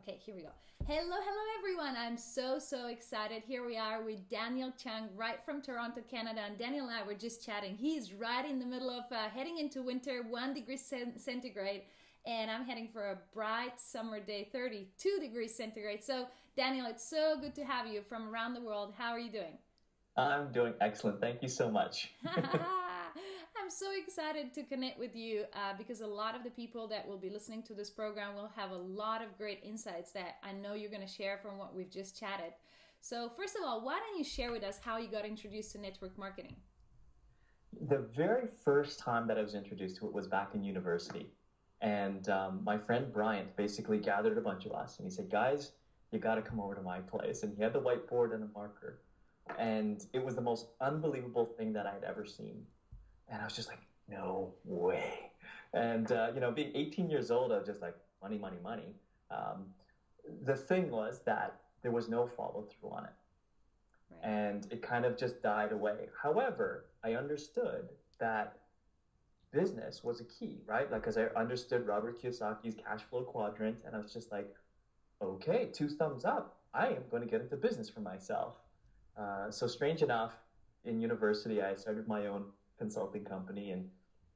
Okay, here we go. Hello everyone. I'm so excited. Here we are with Daniel Chang right from Toronto, Canada. And Daniel and I were just chatting. He's right in the middle of heading into winter, 1 degree centigrade. And I'm heading for a bright summer day, 32 degrees centigrade. So Daniel, it's so good to have you from around the world. How are you doing? I'm doing excellent. Thank you so much. I'm so excited to connect with you because a lot of the people that will be listening to this program will have a lot of great insights that I know you're going to share from what we've just chatted. So first of all, why don't you share with us how you got introduced to network marketing? The very first time that I was introduced to it was back in university. And my friend Bryant basically gathered a bunch of us and he said, guys, you got to come over to my place. And he had the whiteboard and a marker. And it was the most unbelievable thing that I had ever seen. And I was just like, no way. And, being 18 years old, I was just like, money, money, money. The thing was that there was no follow through on it. Right. And it kind of just died away. However, I understood that business was a key, right? Like, because I understood Robert Kiyosaki's cash flow quadrant. And I was just like, okay, two thumbs up. I am going to get into business for myself. So strange enough, in university, I started my own consulting company and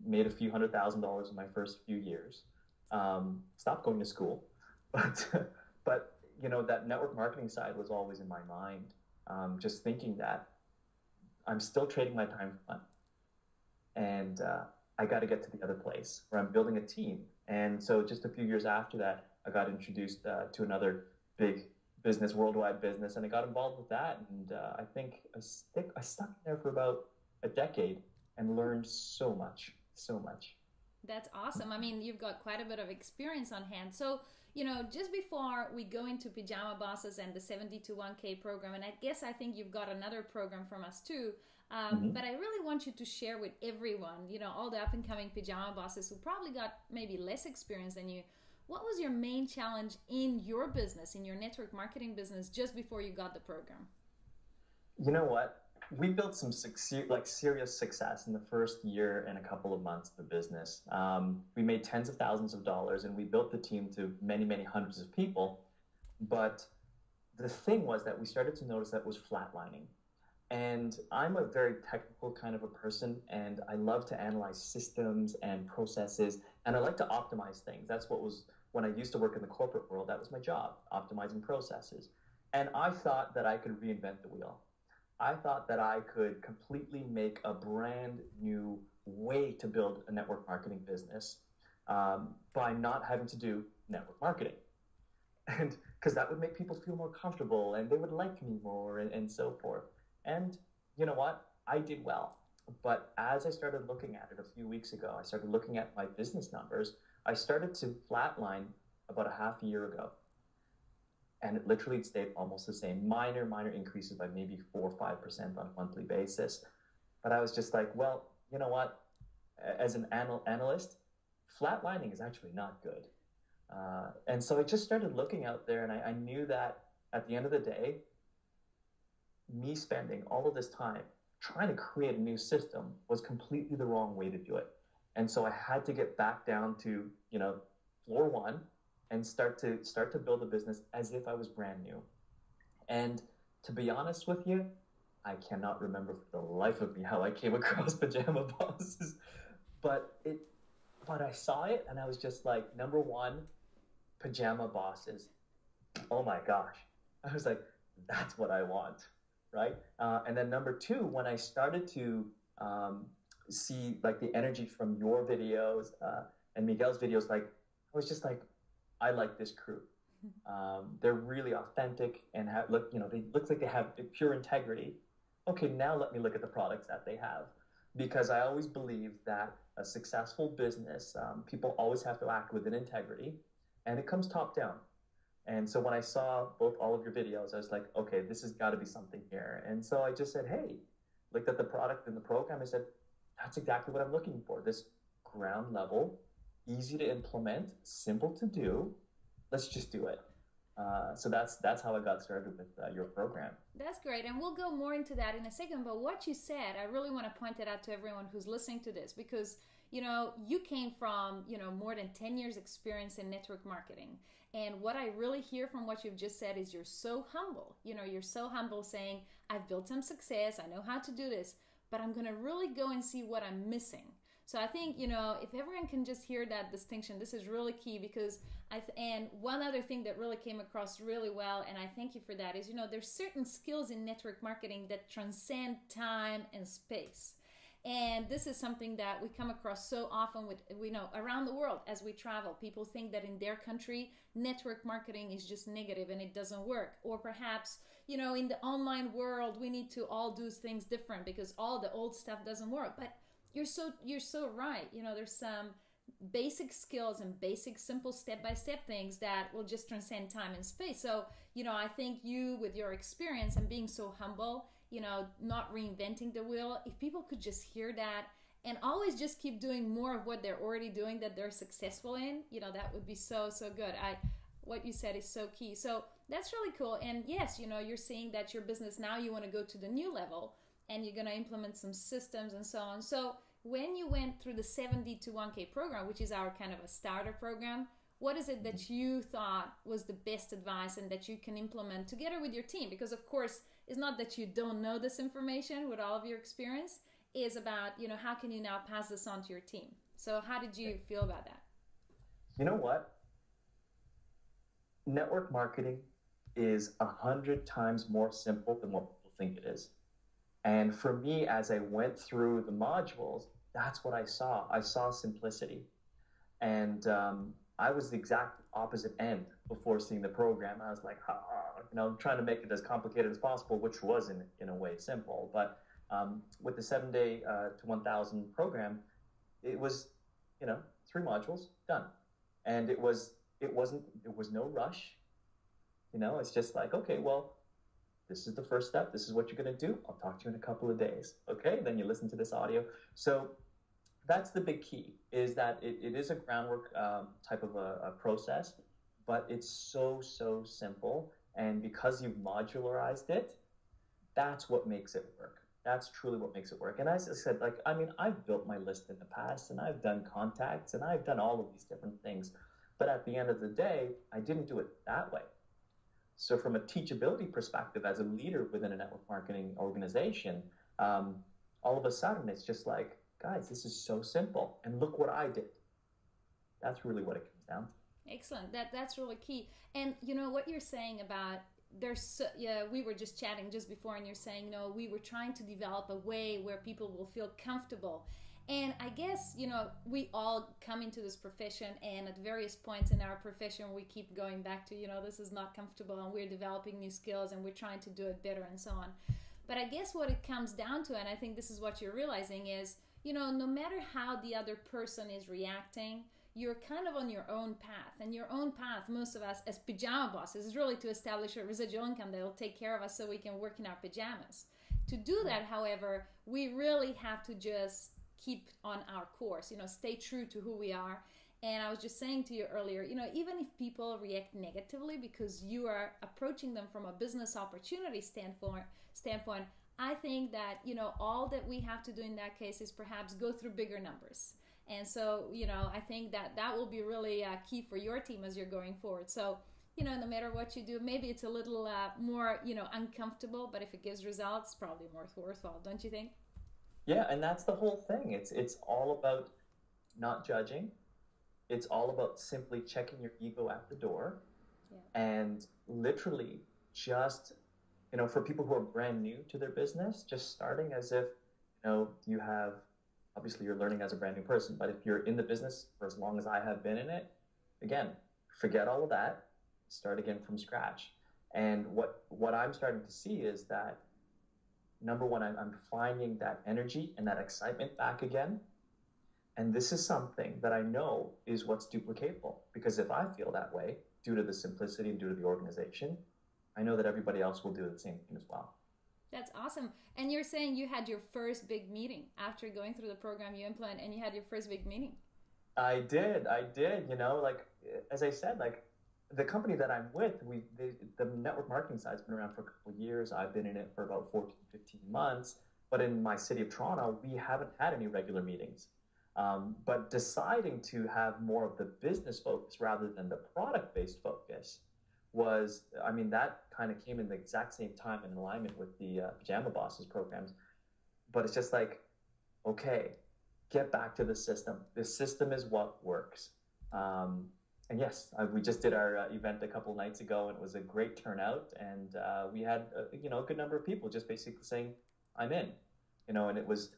made a few $100,000 in my first few years. Stopped going to school, but that network marketing side was always in my mind. Just thinking that I'm still trading my time for fun, and I got to get to the other place where I'm building a team. And so, just a few years after that, I got introduced to another big business, worldwide business, and I got involved with that. And I think I stuck in there for about a decade and learned so much, so much. That's awesome. I mean, you've got quite a bit of experience on hand. So, just before we go into Pyjama Bosses and the 70 to 1K program, and I think you've got another program from us too. But Mhm. I really want you to share with everyone, all the up and coming Pyjama Bosses who probably got maybe less experience than you. What was your main challenge in your business, in your network marketing business, just before you got the program? You know what? We built some serious success in the first year and a couple of months of the business. We made tens of thousands of dollars, and we built the team to many, many hundreds of people. But the thing was that we started to notice that it was flatlining. And I'm a very technical kind of a person, and I love to analyze systems and processes, and I like to optimize things. That's what was when I used to work in the corporate world, that was my job, optimizing processes. And I thought that I could reinvent the wheel. I thought that I could completely make a brand new way to build a network marketing business by not having to do network marketing. And because that would make people feel more comfortable and they would like me more and so forth. And you know what? I did well. But as I started looking at it a few weeks ago, I started looking at my business numbers. I started to flatline about a half a year ago. And it literally stayed almost the same, minor increases by maybe 4 or 5% on a monthly basis. But I was just like, well, you know what? As an analyst, flatlining is actually not good. And so I just started looking out there, and I knew that at the end of the day, me spending all of this time trying to create a new system was completely the wrong way to do it. And so I had to get back down to, floor one and start to build a business as if I was brand new. And to be honest with you, I cannot remember for the life of me how I came across pajama bosses, but I saw it and I was just like, number one, pajama bosses. Oh my gosh. I was like, that's what I want, right? And then number two, when I started to see like the energy from your videos and Miguel's videos, like I was just like, I like this crew. They're really authentic and they look like they have pure integrity. Okay, now let me look at the products that they have, because I always believe that a successful business, people always have to act with an integrity, and it comes top down. And so when I saw both all of your videos, I was like, okay, this has got to be something here. And so I just said, hey, looked at the product in the program. I said, that's exactly what I'm looking for. This ground level, easy to implement, simple to do. Let's just do it. So that's how I got started with your program. That's great. And we'll go more into that in a second. But what you said, I really want to point it out to everyone who's listening to this because, You came from, more than 10 years experience in network marketing. And what I really hear from what you've just said is you're so humble. You're so humble saying, I've built some success. I know how to do this, but I'm going to really go and see what I'm missing. So I think, if everyone can just hear that distinction, this is really key because and one other thing that really came across really well, and I thank you for that, is, there's certain skills in network marketing that transcend time and space. And this is something that we come across so often with, around the world as we travel. People think that in their country, network marketing is just negative and it doesn't work. Or perhaps, in the online world, we need to all do things different because all the old stuff doesn't work. But you're so right. There's some basic skills and basic simple step-by-step things that will just transcend time and space. So, I think you, with your experience and being so humble, not reinventing the wheel, if people could just hear that and always just keep doing more of what they're already doing that they're successful in, that would be so good. What you said is so key. So that's really cool. And yes, you're seeing that your business now, you want to go to the new level and you're going to implement some systems and so on. So when you went through the 70 to 1K program, which is our kind of a starter program, what is it that you thought was the best advice and that you can implement together with your team? Because of course, it's not that you don't know this information with all of your experience. It's about, how can you now pass this on to your team? So how did you feel about that? You know what? Network marketing is 100 times more simple than what people think it is. And for me, as I went through the modules, that's what I saw. I saw simplicity. And I was the exact opposite end before seeing the program. I was like, trying to make it as complicated as possible, which was in a way simple. But with the 7-day to 1,000 program, it was, 3 modules done. And it was no rush. It's just like, okay, well, this is the first step. This is what you're going to do. I'll talk to you in a couple of days. Okay. Then you listen to this audio. So that's the big key, is that it is a groundwork type of a process, but it's so simple. And because you've modularized it, that's what makes it work. That's truly what makes it work. And as I said, I've built my list in the past and I've done contacts and I've done all of these different things. But at the end of the day, I didn't do it that way. So from a teachability perspective, as a leader within a network marketing organization, all of a sudden it's just like, guys, this is so simple. And look what I did. That's really what it comes down to. Excellent. That's really key. And what you're saying about we were just chatting just before, and you're saying, we were trying to develop a way where people will feel comfortable. And I guess, we all come into this profession, and at various points in our profession, we keep going back to, this is not comfortable, and we're developing new skills, and we're trying to do it better and so on. But I guess what it comes down to, and I think this is what you're realizing, is, no matter how the other person is reacting, you're kind of on your own path. And your own path, most of us as pajama bosses, is really to establish a residual income that will take care of us so we can work in our pajamas. To do that, however, we really have to just keep on our course, stay true to who we are. And I was just saying to you earlier, even if people react negatively because you are approaching them from a business opportunity standpoint, I think that, all that we have to do in that case is perhaps go through bigger numbers. And so, I think that will be really key for your team as you're going forward. So, no matter what you do, maybe it's a little more, uncomfortable, but if it gives results, probably more worthwhile, don't you think? Yeah, and that's the whole thing. It's all about not judging. It's all about simply checking your ego at the door. Yeah. And literally just, for people who are brand new to their business, just starting as if, you have, obviously you're learning as a brand new person, but if you're in the business for as long as I have been in it, again, forget all of that, start again from scratch. And what I'm starting to see is that, number one, I'm finding that energy and that excitement back again. And this is something that I know is what's duplicatable, because if I feel that way due to the simplicity and due to the organization, I know that everybody else will do the same thing as well. That's awesome. And you're saying you had your first big meeting after going through the program you implement, and you had your first big meeting. I did. As I said, the company that I'm with, the network marketing side's been around for a couple of years. I've been in it for about 14, 15 months. But in my city of Toronto, we haven't had any regular meetings. But deciding to have more of the business focus rather than the product based focus was, I mean, that kind of came in the exact same time in alignment with the Pyjama Bosses programs. But it's just like, okay, get back to the system. The system is what works. And yes, we just did our event a couple nights ago, and it was a great turnout. And we had a good number of people just basically saying, "I'm in," and it was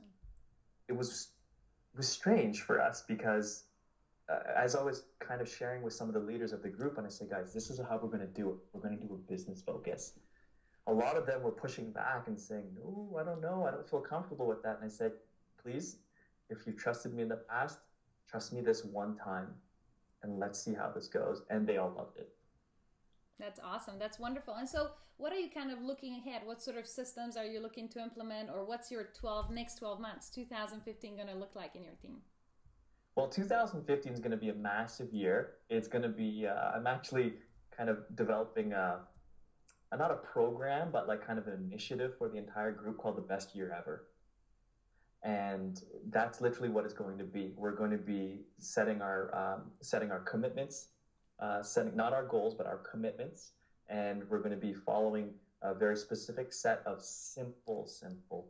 strange for us because as I was kind of sharing with some of the leaders of the group, and I said, "Guys, this is how we're going to do it. We're going to do a business focus." A lot of them were pushing back and saying, "No, I don't know. I don't feel comfortable with that." And I said, "Please, if you've trusted me in the past, trust me this one time, and let's see how this goes." And they all loved it. That's awesome. That's wonderful. And so, what are you kind of looking ahead? What sort of systems are you looking to implement, or what's your next 12 months, 2015, going to look like in your team? Well, 2015 is going to be a massive year. It's going to be, I'm actually kind of developing not a program, but like kind of an initiative for the entire group called the Best Year Ever. And that's literally what it's going to be. We're going to be setting our commitments, setting not our goals, but our commitments. And we're going to be following a very specific set of simple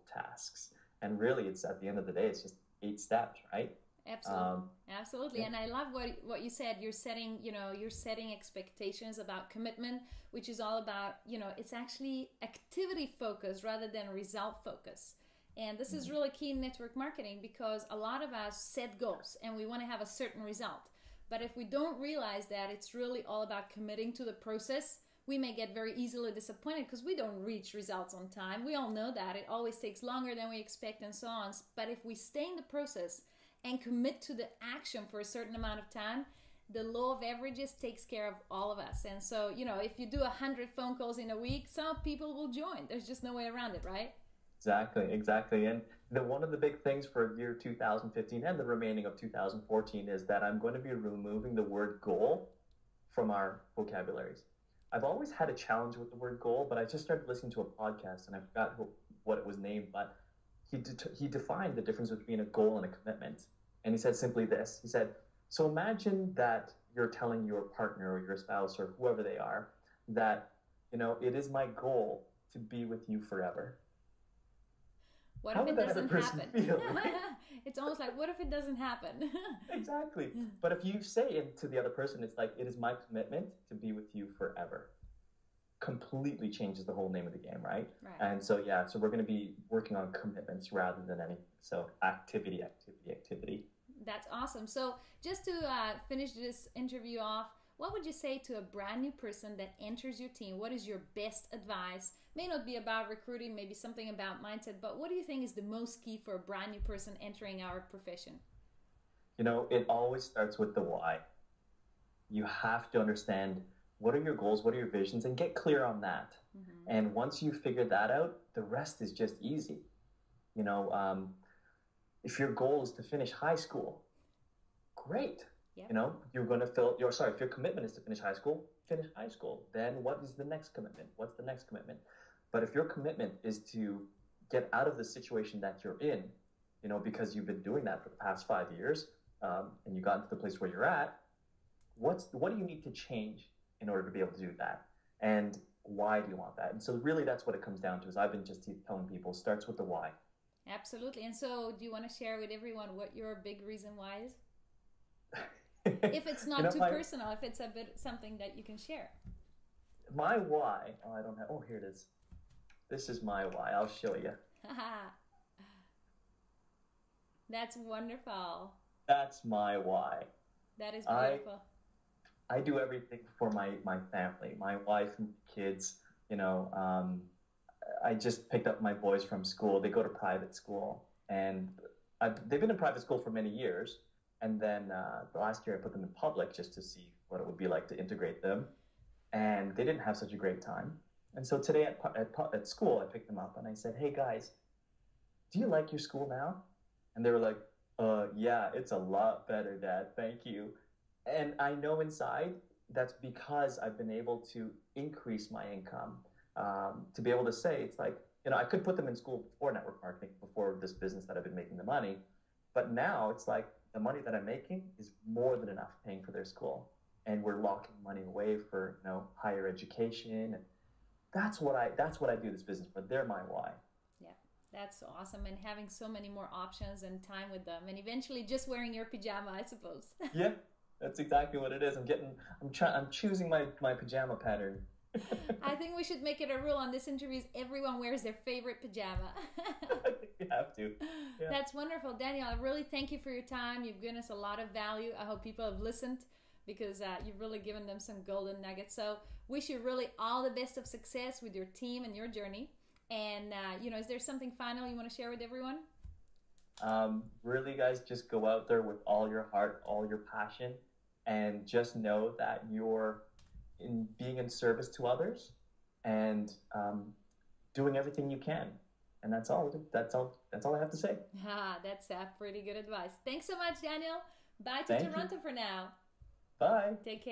tasks. And really, it's at the end of the day, it's just 8 steps, right? Absolutely. Yeah. And I love what you said. You're setting expectations about commitment, which is all about, it's actually activity focused rather than result focused. And this is really key in network marketing because a lot of us set goals and we want to have a certain result. But if we don't realize that it's really all about committing to the process, we may get very easily disappointed because we don't reach results on time. We all know that. It always takes longer than we expect and so on. But if we stay in the process and commit to the action for a certain amount of time, the law of averages takes care of all of us. And so, if you do 100 phone calls in a week, some people will join. There's just no way around it, right? Exactly. And one of the big things for year 2015 and the remaining of 2014 is that I'm going to be removing the word goal from our vocabularies. I've always had a challenge with the word goal, but I just started listening to a podcast and I forgot what it was named, but he defined the difference between a goal and a commitment. And he said simply this. He said, so imagine that you're telling your partner or your spouse or whoever they are that, it is my goal to be with you forever. What if it doesn't happen? Feel, right? It's almost like, what if it doesn't happen? Exactly. But if you say it to the other person, it's like, it is my commitment to be with you forever. Completely changes the whole name of the game, right? And so we're going to be working on commitments rather than anything. So activity. That's awesome. So just to finish this interview off, what would you say to a brand new person that enters your team? What is your best advice? May not be about recruiting, maybe something about mindset, but what do you think is the most key for a brand new person entering our profession? It always starts with the why. You have to understand what are your goals, what are your visions, and get clear on that. Mm-hmm. And once you figure that out, the rest is just easy. If your goal is to finish high school, great. Yep. You're going to if your commitment is to finish high school, then what is the next commitment? What's the next commitment? But if your commitment is to get out of the situation that you're in, because you've been doing that for the past 5 years, and you got into the place where you're at, what do you need to change in order to be able to do that? And why do you want that? And so really that's what it comes down to, is I've been just telling people, starts with the why. Absolutely. And so do you want to share with everyone what your big reason why is? If it's not too personal, if it's a bit something that you can share. My why, I don't have, here it is. This is my why. I'll show you. That's wonderful. That's my why. That is beautiful. I do everything for my family, my wife and kids. I just picked up my boys from school. They go to private school, and they've been in private school for many years. And then the last year I put them in public just to see what it would be like to integrate them. And they didn't have such a great time. And so today at school, I picked them up and I said, hey guys, do you like your school now? And they were like, yeah, it's a lot better, Dad. Thank you. And I know inside that's because I've been able to increase my income, to be able to say, it's like, I could put them in school before network marketing, before this business that I've been making the money. But now it's like, the money that I'm making is more than enough paying for their school. And we're locking money away for, higher education. And that's what I do this business for. They're my why. Yeah, that's awesome. And having so many more options and time with them, and eventually just wearing your pajama, I suppose. Yeah, that's exactly what it is. I'm choosing my pajama pattern. I think we should make it a rule on this interviews. Everyone wears their favorite pajama. I think you have to. Yeah. That's wonderful. Daniel, I really thank you for your time. You've given us a lot of value. I hope people have listened because you've really given them some golden nuggets. So wish you really all the best of success with your team and your journey. And, is there something final you want to share with everyone? Really, guys, just go out there with all your heart, all your passion, and just know that you're being in service to others and doing everything you can. And that's all I have to say. That's pretty good advice. Thanks so much, Daniel. Bye to Thank Toronto you. for now. Bye. Take care.